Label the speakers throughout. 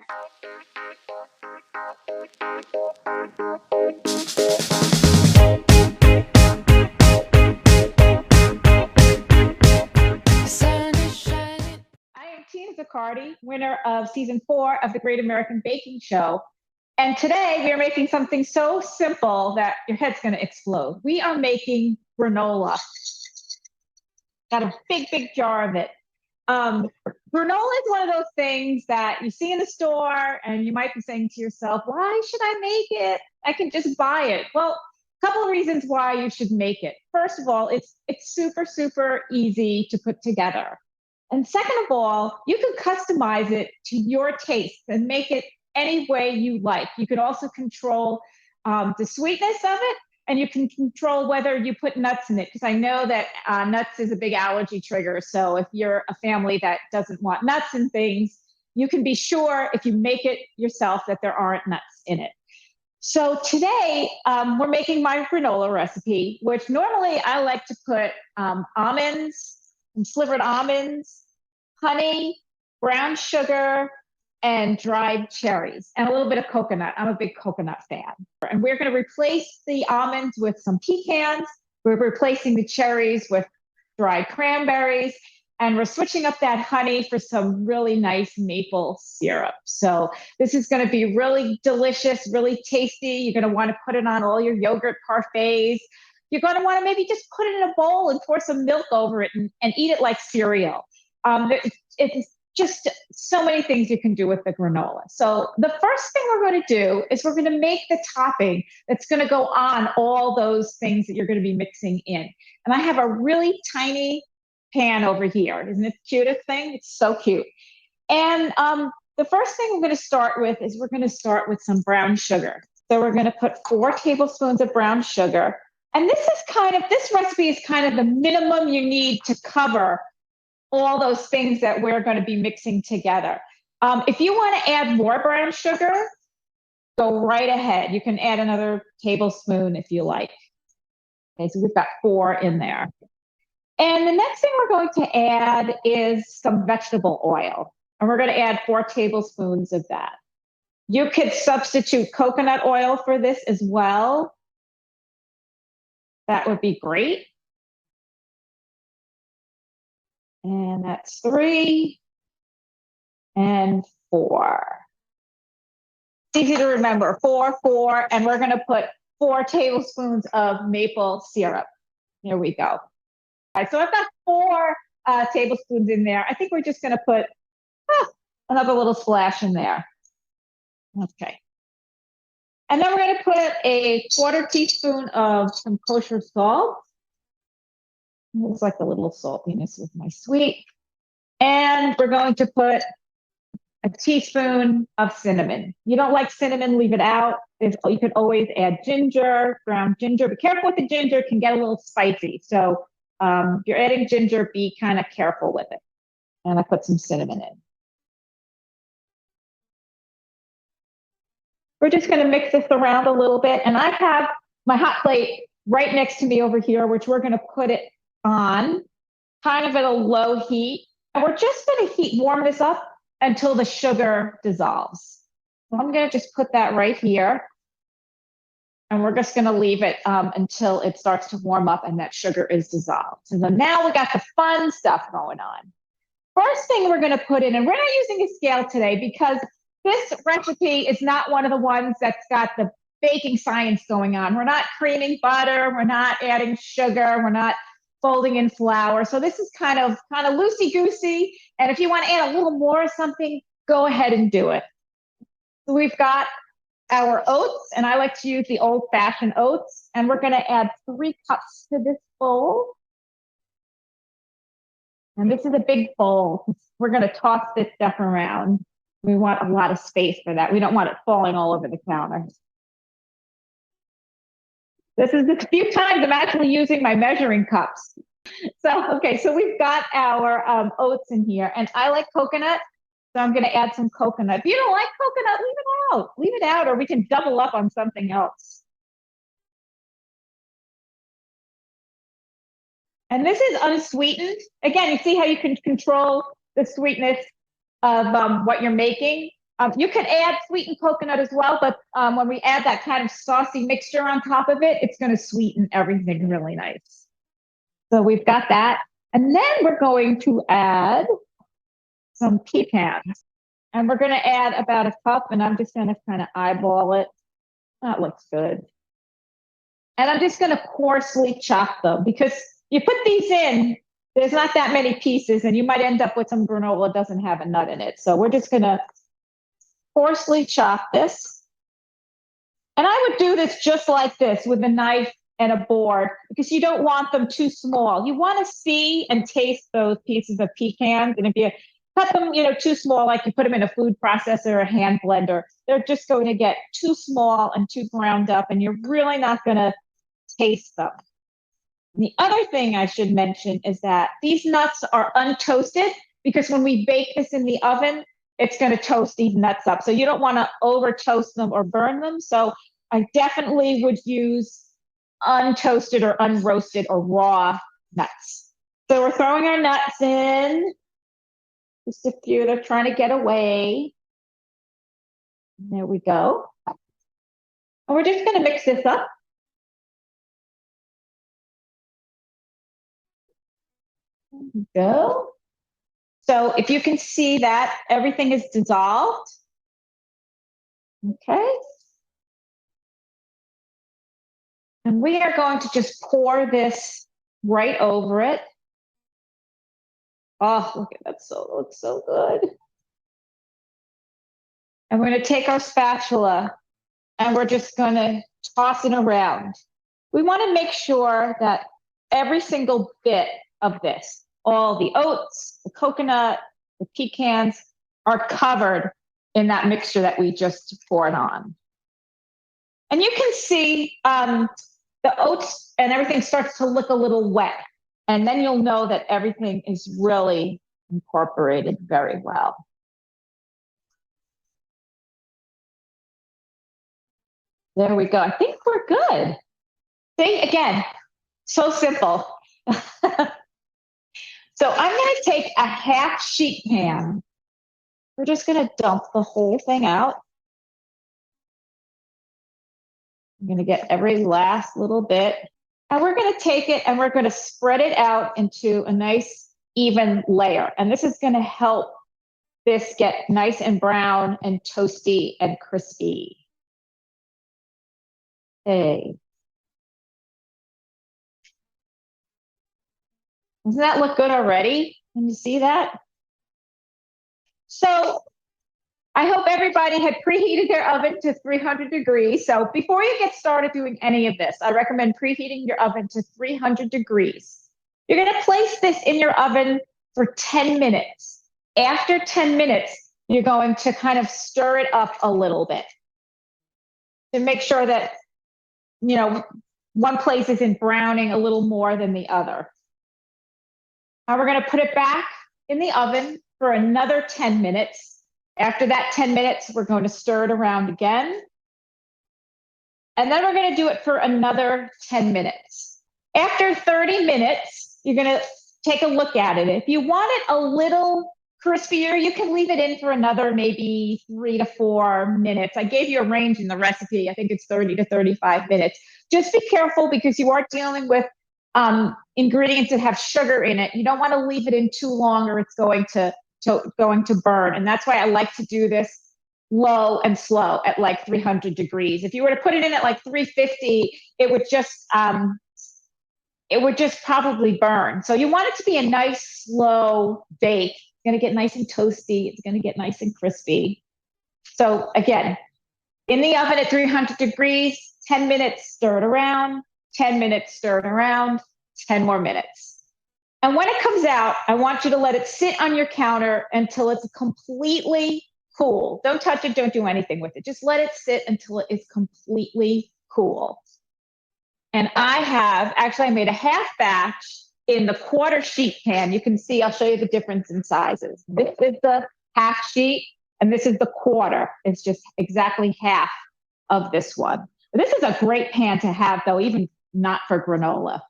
Speaker 1: I am Tina Zaccardi, winner of season 4 of the Great American Baking Show. And today we are making something so simple that your head's going to explode. We are making granola. Got a big, big jar of it. Granola is one of those things that you see in the store and you might be saying to yourself, why should I make it? I can just buy it. Well, a couple of reasons why you should make it. First of all, it's super, super easy to put together. And second of all, you can customize it to your taste and make it any way you like. You can also control the sweetness of it, and you can control whether you put nuts in it, because I know that nuts is a big allergy trigger. So if you're a family that doesn't want nuts and things, you can be sure if you make it yourself that there aren't nuts in it. So today we're making my granola recipe, which normally I like to put almonds, and slivered almonds, honey, brown sugar, and dried cherries, and a little bit of coconut. I'm a big coconut fan. And we're going to replace the almonds with some pecans. We're replacing the cherries with dried cranberries, and we're switching up that honey for some really nice maple syrup. So this is going to be really delicious, really tasty. You're going to want to put it on all your yogurt parfaits. You're going to want to maybe just put it in a bowl and pour some milk over it and eat it like cereal. It's just so many things you can do with the granola. So the first thing we're going to do is we're going to make the topping that's going to go on all those things that you're going to be mixing in. And I have a really tiny pan over here. Isn't it the cutest thing? It's so cute. And the first thing we're going to start with is we're going to start with some brown sugar. So we're going to put 4 tablespoons of brown sugar. And this recipe is kind of the minimum you need to cover all those things that we're going to be mixing together. If you want to add more brown sugar, go right ahead. You can add another tablespoon if you like. Okay, so we've got 4 in there. And the next thing we're going to add is some vegetable oil. And we're going to add 4 tablespoons of that. You could substitute coconut oil for this as well. That would be great. And that's 3 and 4. It's easy to remember, 4, 4, and we're going to put 4 tablespoons of maple syrup. Here we go. All right, so I've got 4 tablespoons in there. I think we're just going to put another little splash in there. Okay. And then we're going to put a 1/4 teaspoon of some kosher salt. Looks like a little saltiness with my sweet. And we're going to put a teaspoon of cinnamon. You don't like cinnamon, leave it out. You could always add ginger, ground ginger. Be careful with the ginger, it can get a little spicy. So if you're adding ginger, be kind of careful with it. And I put some cinnamon in. We're just going to mix this around a little bit. And I have my hot plate right next to me over here, which we're going to put it on kind of at a low heat. And we're just going to warm this up until the sugar dissolves. So I'm going to just put that right here. And we're just going to leave it until it starts to warm up and that sugar is dissolved. So then now we got the fun stuff going on. First thing we're going to put in, and we're not using a scale today because this recipe is not one of the ones that's got the baking science going on. We're not creaming butter. We're not adding sugar. We're not folding in flour. So this is kind of loosey-goosey. And if you want to add a little more or something, go ahead and do it. So we've got our oats, and I like to use the old-fashioned oats. And we're going to add 3 cups to this bowl. And this is a big bowl. We're going to toss this stuff around. We want a lot of space for that. We don't want it falling all over the counter. This is the few times I'm actually using my measuring cups. So we've got our oats in here, and I like coconut, so I'm going to add some coconut. If you don't like coconut, leave it out. Leave it out, or we can double up on something else. And this is unsweetened. Again, you see how you can control the sweetness of what you're making. You can add sweetened coconut as well, but when we add that kind of saucy mixture on top of it, it's going to sweeten everything really nice. So we've got that. And then we're going to add some pecans. And we're going to add about a cup, and I'm just going to kind of eyeball it. That looks good. And I'm just going to coarsely chop them because you put these in, there's not that many pieces, and you might end up with some granola that doesn't have a nut in it. So we're just going to coarsely chop this. And I would do this just like this with a knife and a board because you don't want them too small. You want to see and taste those pieces of pecans. And if you cut them, too small, like you put them in a food processor or a hand blender, they're just going to get too small and too ground up, and you're really not going to taste them. The other thing I should mention is that these nuts are untoasted because when we bake this in the oven, it's going to toast these nuts up. So you don't want to over toast them or burn them. So I definitely would use untoasted or unroasted or raw nuts. So we're throwing our nuts in. Just a few, they're trying to get away. There we go. And we're just going to mix this up. There we go. So if you can see that everything is dissolved. Okay. And we are going to just pour this right over it. Oh, look at that. So it looks so good. And we're going to take our spatula and we're just going to toss it around. We want to make sure that every single bit of this, all the oats, the coconut, the pecans, are covered in that mixture that we just poured on. And you can see the oats and everything starts to look a little wet. And then you'll know that everything is really incorporated very well. There we go. I think we're good. See, again, so simple. So I'm going to take a half sheet pan. We're just going to dump the whole thing out. I'm going to get every last little bit. And we're going to take it and we're going to spread it out into a nice even layer. And this is going to help this get nice and brown and toasty and crispy. Hey. Doesn't that look good already? Can you see that? So I hope everybody had preheated their oven to 300 degrees. So before you get started doing any of this, I recommend preheating your oven to 300 degrees. You're going to place this in your oven for 10 minutes. After 10 minutes, you're going to kind of stir it up a little bit to make sure that, one place isn't browning a little more than the other. Now we're going to put it back in the oven for another 10 minutes. After that 10 minutes, we're going to stir it around again. And then we're going to do it for another 10 minutes. After 30 minutes, you're going to take a look at it. If you want it a little crispier, you can leave it in for another maybe 3 to 4 minutes. I gave you a range in the recipe. I think it's 30 to 35 minutes. Just be careful because you are dealing with ingredients that have sugar in it. You don't want to leave it in too long or it's going to burn. And that's why I like to do this low and slow at like 300 degrees. If you were to put it in at like 350, it would just probably burn. So you want it to be a nice slow bake. It's going to get nice and toasty. It's going to get nice and crispy. So again, in the oven at 300 degrees, 10 minutes, stir it around, 10 minutes, stir it around, 10 more minutes. And when it comes out, I want you to let it sit on your counter until it's completely cool. Don't touch it. Don't do anything with it. Just let it sit until it is completely cool. And I made a half batch in the quarter sheet pan. You can see, I'll show you the difference in sizes. This is the half sheet and this is the quarter. It's just exactly half of this one. This is a great pan to have though, even not for granola.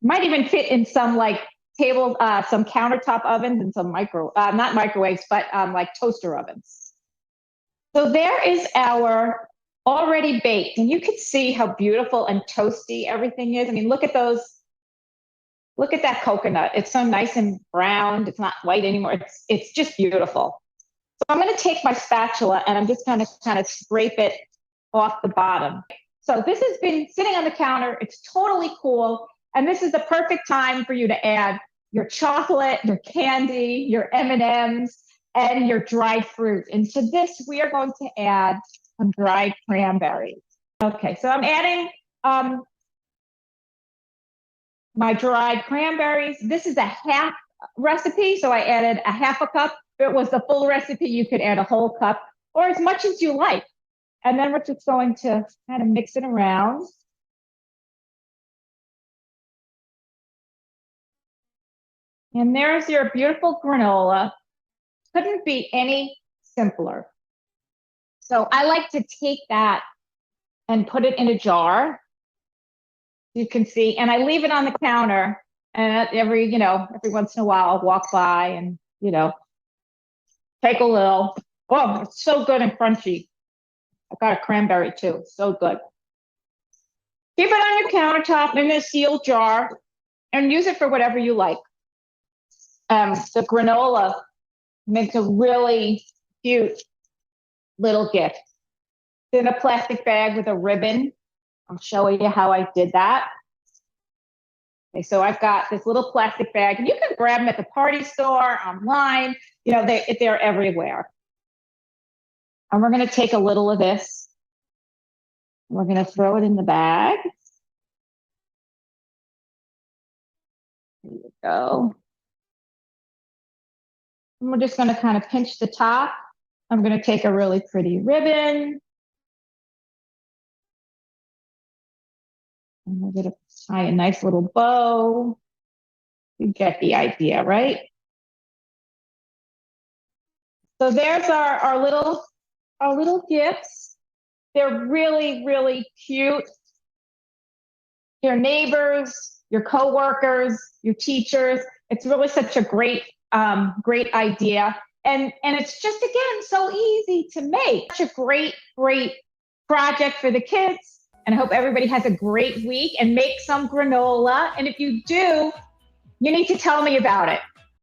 Speaker 1: Might even fit in some like some countertop ovens and some not microwaves, but like toaster ovens. So there is our already baked, and you can see how beautiful and toasty everything is. I mean, look at those. Look at that coconut. It's so nice and browned. It's not white anymore. It's just beautiful. So I'm going to take my spatula and I'm just going to kind of scrape it off the bottom. So this has been sitting on the counter. It's totally cool. And this is the perfect time for you to add your chocolate, your candy, your M&Ms, and your dried fruit. And to this, we are going to add some dried cranberries. Okay, so I'm adding my dried cranberries. This is a half recipe, so I added a half a cup. If it was the full recipe, you could add a whole cup or as much as you like. And then we're just going to kind of mix it around. And there's your beautiful granola. Couldn't be any simpler. So I like to take that and put it in a jar. You can see, and I leave it on the counter. And every once in a while, I'll walk by and, take a little. Oh, it's so good and crunchy. I got a cranberry too. So good. Keep it on your countertop in a sealed jar and use it for whatever you like. The granola makes a really cute little gift. It's in a plastic bag with a ribbon. I'll show you how I did that. Okay, so I've got this little plastic bag, and you can grab them at the party store, online. They're everywhere. And we're going to take a little of this. We're going to throw it in the bag. There you go. And we're just going to kind of pinch the top. I'm going to take a really pretty ribbon. And we're going to tie a nice little bow. You get the idea, right? So there's our little gifts. They're really, really cute. Your neighbors, your coworkers, your teachers. It's really such a great idea. And it's just, again, so easy to make. Such a great project for the kids. And I hope everybody has a great week and make some granola. And if you do, you need to tell me about it.